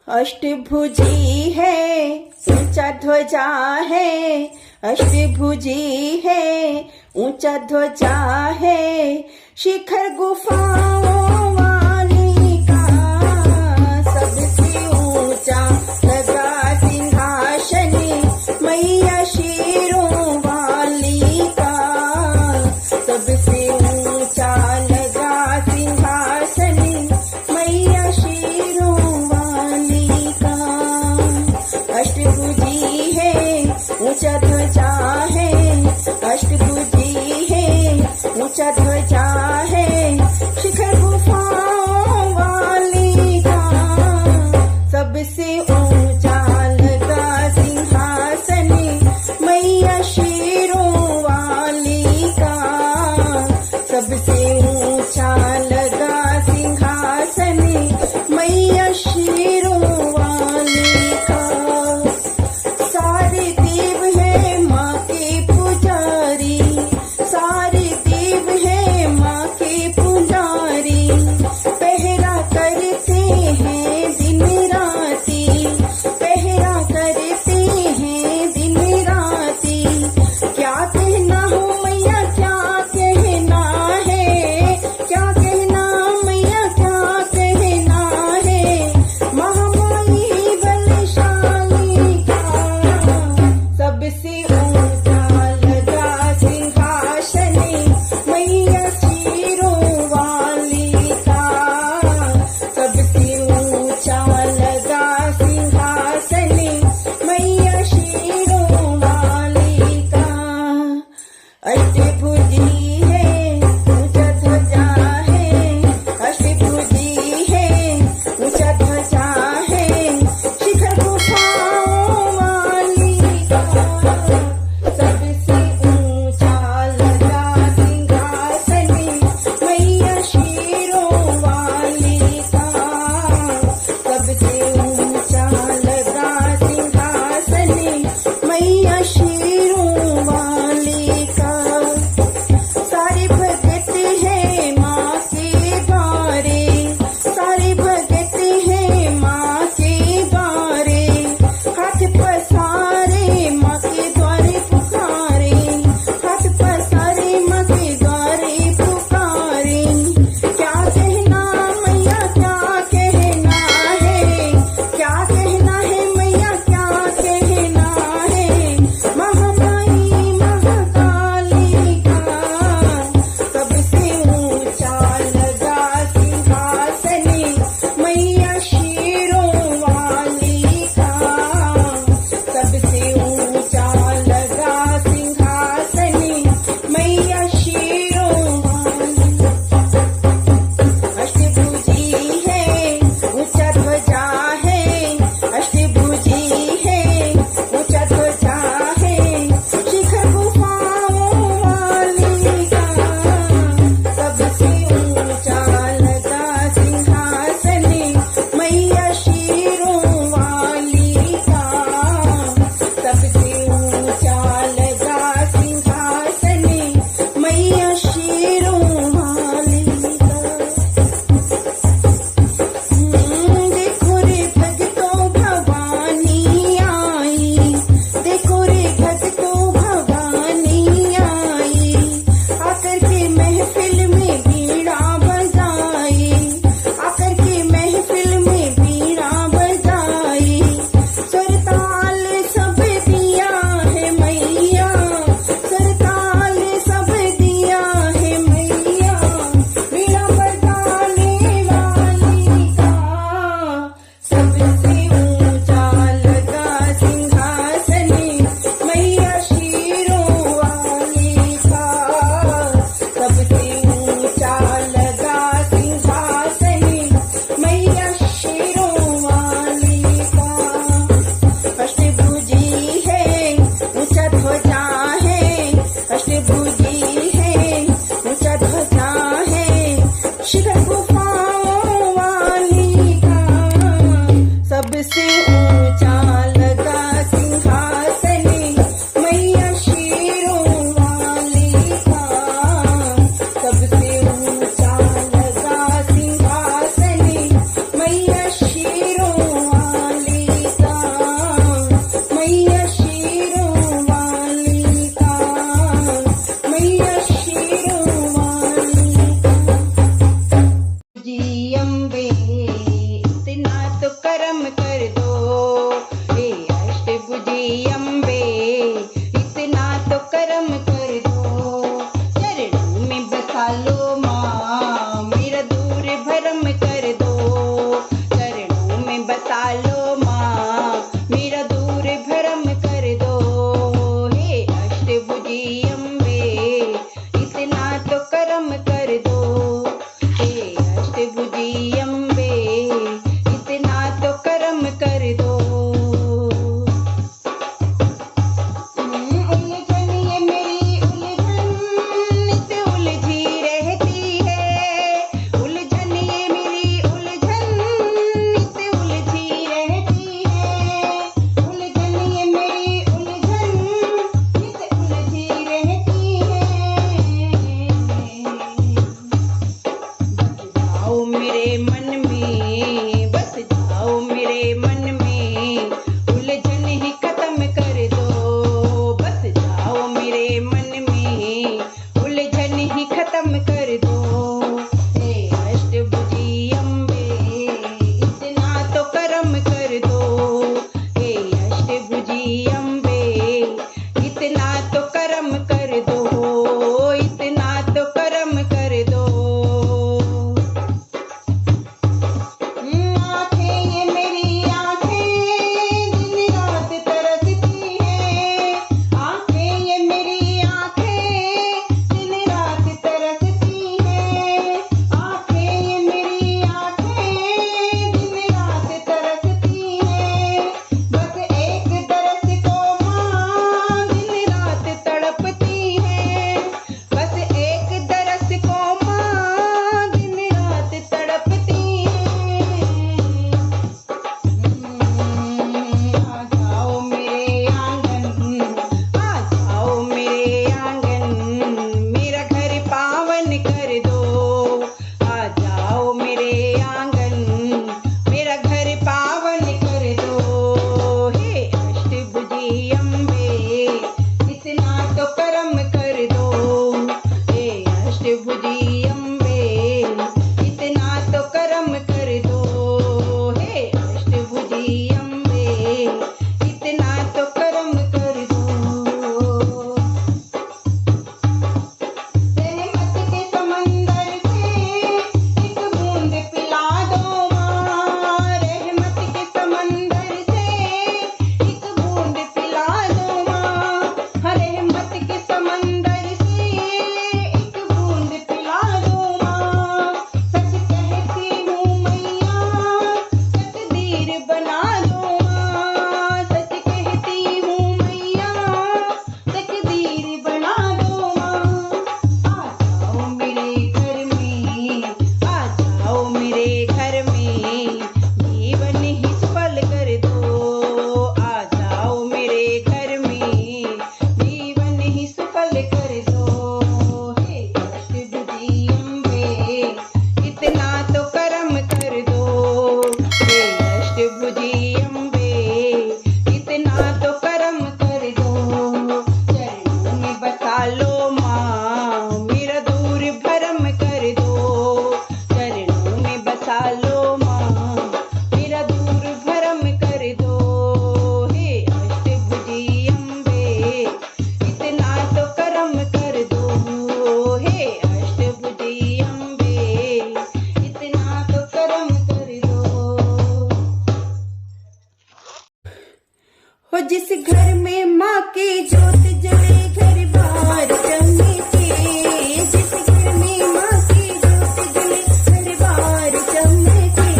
अष्टभुजी है, ऊंचा ध्वजा है। अष्टभुजी है, ऊंचा ध्वजा है। शिखर गुफाओं वाली का सबसे ऊंचा लगा सिंहासन। मैया शेरों वाली का सबसे ऊंचा लगा सिंहासन। मैया शेरों वाली का अष्टभुजी है, ऊंचा ध्वजा है। अष्टभुजी है, ऊंचा ध्वजा है। शिखर गुफाओं वाली का सबसे ऊंचा लगा सिंहासन। मैया शेरों वाली का सबसे ऊंचा लगा सिंहासन। मैया शेरों वाली का सारे देव है माँ के पुजारी। सारे देव है माँ के पुजारी। पहरा करते हैं दिन राती। पहरा करते हैं दिन राती। क्या कहना हो मैया, क्या कहना है। क्या कहना मैया, क्या कहना है। महामाई बलशाली का सबसे ऊंचा लगा सिंहासन। मैया शेरों वाली का सबसे ऊंचा लगा सिंहासन। मैया शेरों वाली का अष्टभुजी है, ऊंचा ध्वजा है। अष्टभुजी है, ऊंचा ध्वजा है। शिखर गुफाओं वाली का सबसे ऊंचा लगा सिंहासन। मैया शेरों वाली का सबसे ऊंचा लगा सिंहासन। मैया शेरों वाली का सारे भगत है माँ के द्वारे। सारे भगत है माँ के द्वारे। हाथ पसारे माँ के द्वारे पुकारे। हाथ पसारे माँ के द्वारे पुकारे। क्या कहना मैया, क्या कहना है। क्या कहना है मैया, क्या कहना है। महामाई महाकाली का सबसे ऊंचा लगा सिंहासन। मैया शेरों वाली का सबसे ऊंचा लगा सिंहासन। मैया शेरों वाली अष्टभुजी है, ऊंचा ध्वजा है। अष्टभुजी है, ऊंचा ध्वजा है। शिखर गुफाओं वाली का सबसे ऊंचा लगा सिंहासन। मैया शेरों वाली का सबसे ऊंचा लगा सिंहासन। मैया शेरों वाली का देखो रे भक्तों भवानी आई। देखो रे भक्तों भवानी आई। आकर के महफिल में बीड़ा बजाई। आकर के महफिल में बीड़ा बजाई। सरताल सब दिया है मैया। सरताल सब दिया है मैया। बीड़ा बजाने वाली का सबसे ऊंचा लगा सिंहासन। मैया शेरों वाली का सबसे ऊंचा लगा सिंहासन। मैया शेरों वाली का अष्टभुजी है, ऊंचा ध्वजा है। अष्टभुजी है, ऊंचा ध्वजा है। शिखर गुफाओं वाली का सबसे ऊंचा लगा सिंहासन। मैया शेरों वाली का सबसे ऊंचा लगा सिंहासन। मैया शेरों वाली अम्बे इतना तो कर्म कर दो। चरणों में बसा लो माँ मेरा दूर भरम कर दो। चरणों में बसा लो माँ मेरा दूर भरम कर दो। हे अष्टभुजी अम्बे इतना तो कर्म कर दो। हे अष्टभुजी अम्बे इतना तो कर्म कर दो। उलझन ये मेरी उलझन नित उलझी रहती है। उलझन ये मेरी उलझन नित उलझी रहती है। उलझन ये मेरी उलझन नित उलझी रहती है। बस जाओ मेरे मन में, बस जाओ मेरे मन में, उलझन ही खत्म कर दो। बस जाओ मेरे मन में, उलझन ही खत्म कर दो। हे अष्टभुजी अम्बे इतना तो कर्म कर दो। हे अष्टभुजी अम्बे इतना तो कर्म कर दो। इतना तो कर्म कर दो। आँखें ये मेरी आँखें दिन रात तरसती है। आँखें ये मेरी आँखें दिन रात तरसती है। आँखें ये मेरी आँखें दिन रात तरसती है। बस एक दरस को माँ दिन रात तड़पती है। बस एक दरस को माँ दिन रात तड़पती है। आ जाओ मेरे आंगन, आ जाओ मेरे आंगन, मेरा घर पावन कर दो। आ जाओ मेरे आंगन, मेरा घर पावन कर दो। हे अष्टभुजी अम्बे इतना तो कर्म कर दो। हे अष्टभुजी अम्बे इतना तो कर्म कर दो। हे अष्टभुजी अम्बे इतना तो कर्म कर दो। रहमत के समंदर से एक बूंद पिला दो माँ। रहमत के समंदर से एक बूंद पिला दो माँ। रहमत के समंदर से एक बूंद पिला दो माँ। सच कहती हूँ मैया तकदीर बना दो माँ। सच कहती हूँ मैया तकदीर बना दो माँ। आ जाओ मेरे घर में, आ जाओ मेरे घर में, जीवन ही सफल कर दो। आ जाओ मेरे घर में, जीवन ही सफल कर दो। हे अष्टभुजी अम्बे इतना तो कर्म कर दो। हे अष्टभुजी अम्बे इतना तो कर्म कर दो। चरणों में बसा लो माँ मेरा दूर भरम कर दो। चरणों में बसा लो माँ मेरा दूर भरम कर दो। हे अष्टभुजी अम्बे इतना तो कर्म कर दो। हे अष्टभुजी अम्बे इतना तो कर्म कर दो। हो जिस घर में माँ की जोत जले घर बार चमके। जिस घर में माँ की जोत जले घर बार चमके।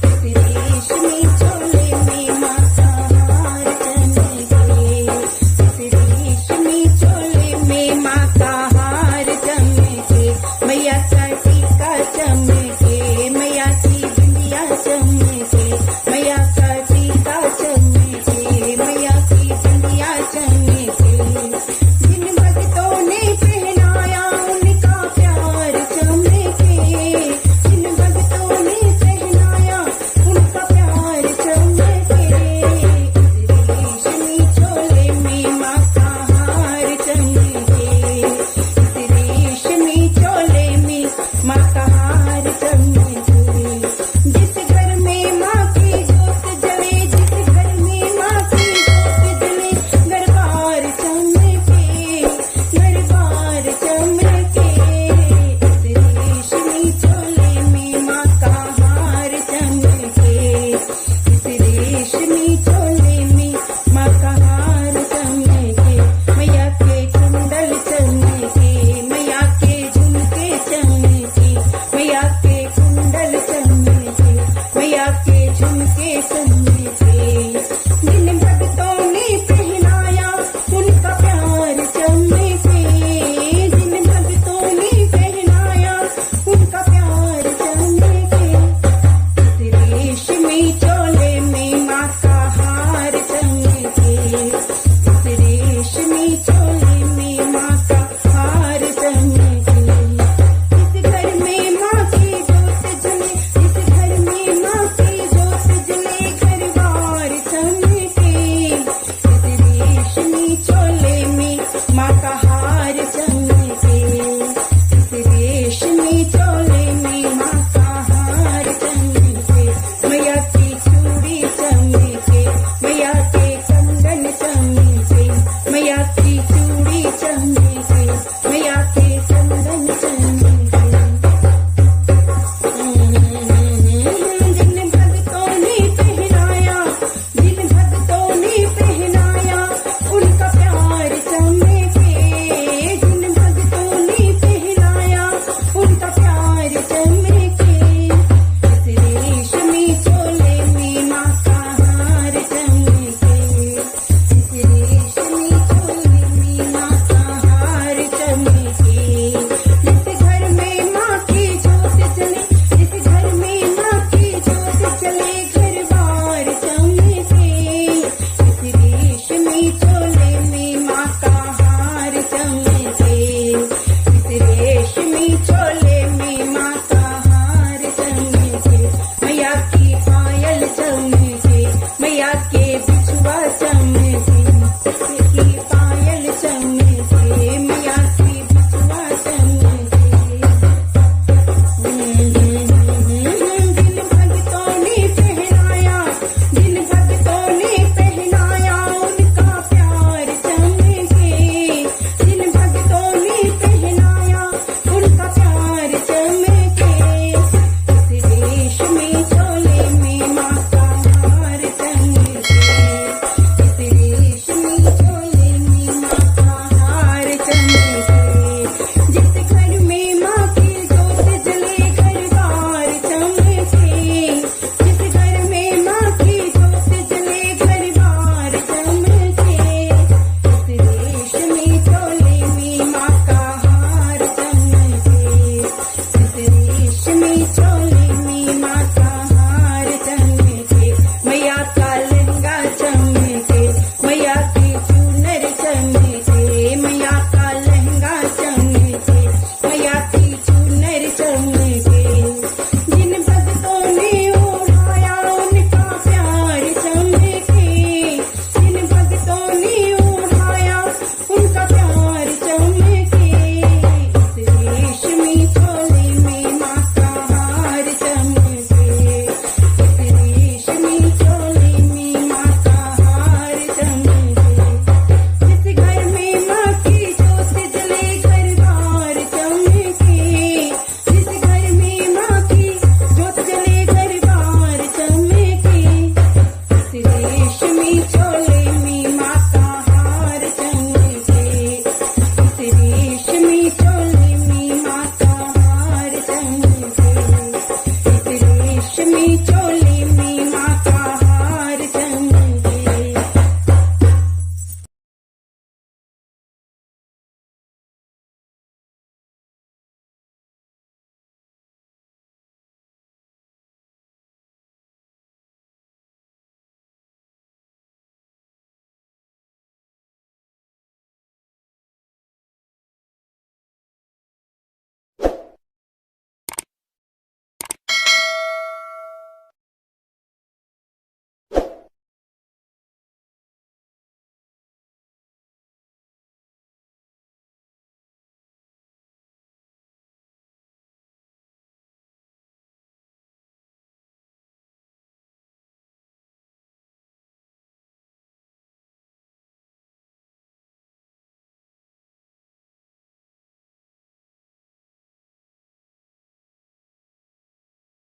इस रेशमी चोले में माँ का हार चमके। इस रेशमी चोले में माँ का हार चमके। मैया का टीका चमके, मैया की बिंदिया चमके। मैया का टीका चमके, मैया की बिंदिया चमके। संग